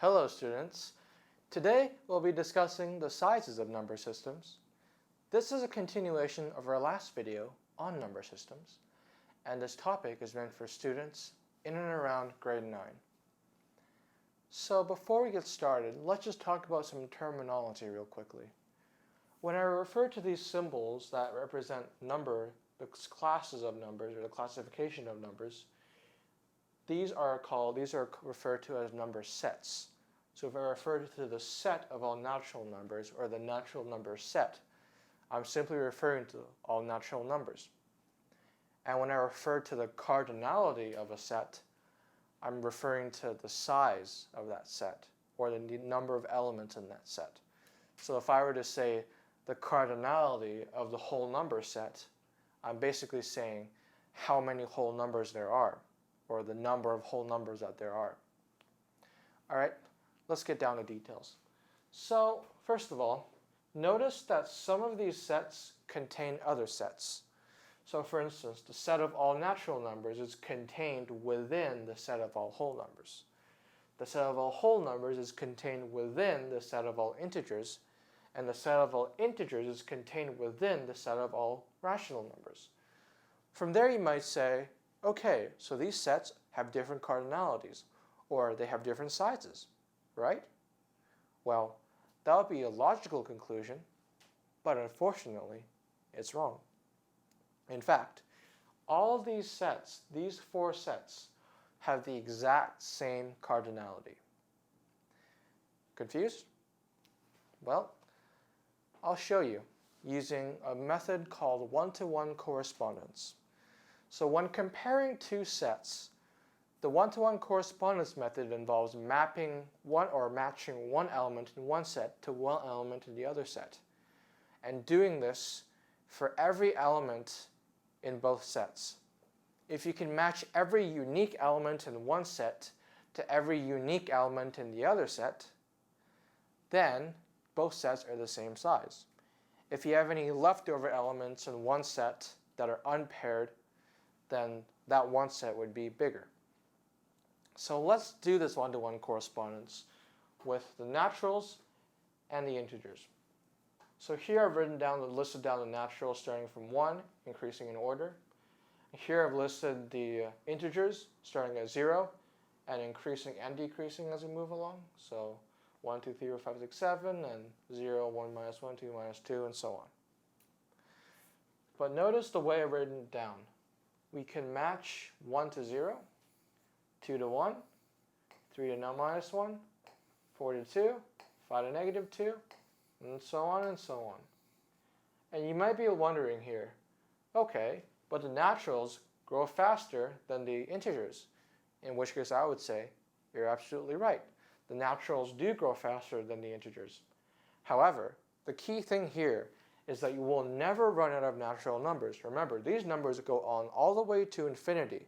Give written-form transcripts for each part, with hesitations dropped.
Hello students. Today we'll be discussing the sizes of number systems. This is a continuation of our last video on number systems, and this topic is meant for students in and around grade 9. So before we get started, let's just talk about some terminology real quickly. When I refer to these symbols that represent the classes of numbers or the classification of numbers, these are referred to as number sets. So if I refer to the set of all natural numbers or the natural number set, I'm simply referring to all natural numbers. And when I refer to the cardinality of a set, I'm referring to the size of that set or the number of elements in that set. So if I were to say the cardinality of the whole number set, I'm basically saying how many whole numbers there are, or the number of whole numbers that there are. All right, let's get down to details. So first of all, notice that some of these sets contain other sets. So for instance, the set of all natural numbers is contained within the set of all whole numbers. The set of all whole numbers is contained within the set of all integers, and the set of all integers is contained within the set of all rational numbers. From there you might say, okay, so these sets have different cardinalities, or they have different sizes, right? Well, that would be a logical conclusion, but unfortunately, it's wrong. In fact, all of these sets, these four sets, have the exact same cardinality. Confused? Well, I'll show you using a method called one-to-one correspondence. So when comparing two sets, the one-to-one correspondence method involves mapping matching one element in one set to one element in the other set, and doing this for every element in both sets. If you can match every unique element in one set to every unique element in the other set, then both sets are the same size. If you have any leftover elements in one set that are unpaired, then that one set would be bigger. So let's do this one-to-one correspondence with the naturals and the integers. So here I've listed down the naturals starting from 1, increasing in order. Here I've listed the integers starting at 0 and increasing and decreasing as we move along. So 1, 2, 3, 4, 5, 6, 7, and 0, 1, minus 1, 2, minus 2, and so on. But notice the way I've written it down. We can match 1 to 0, 2 to 1, 3 to no minus 1, 4 to 2, 5 to negative 2, and so on and so on. And you might be wondering here, okay, but the naturals grow faster than the integers, in which case I would say, you're absolutely right. The naturals do grow faster than the integers. However, the key thing here is that you will never run out of natural numbers. Remember, these numbers go on all the way to infinity.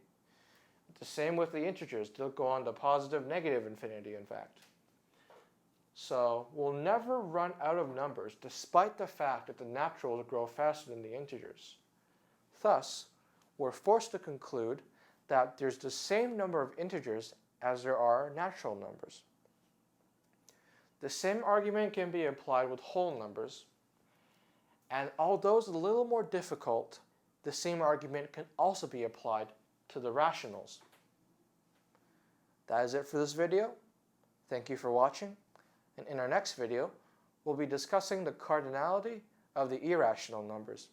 The same with the integers. They'll go on to positive, negative infinity, in fact. So we'll never run out of numbers despite the fact that the naturals grow faster than the integers. Thus, we're forced to conclude that there's the same number of integers as there are natural numbers. The same argument can be applied with whole numbers, and although it's a little more difficult, the same argument can also be applied to the rationals. That is it for this video. Thank you for watching, and in our next video, we'll be discussing the cardinality of the irrational numbers.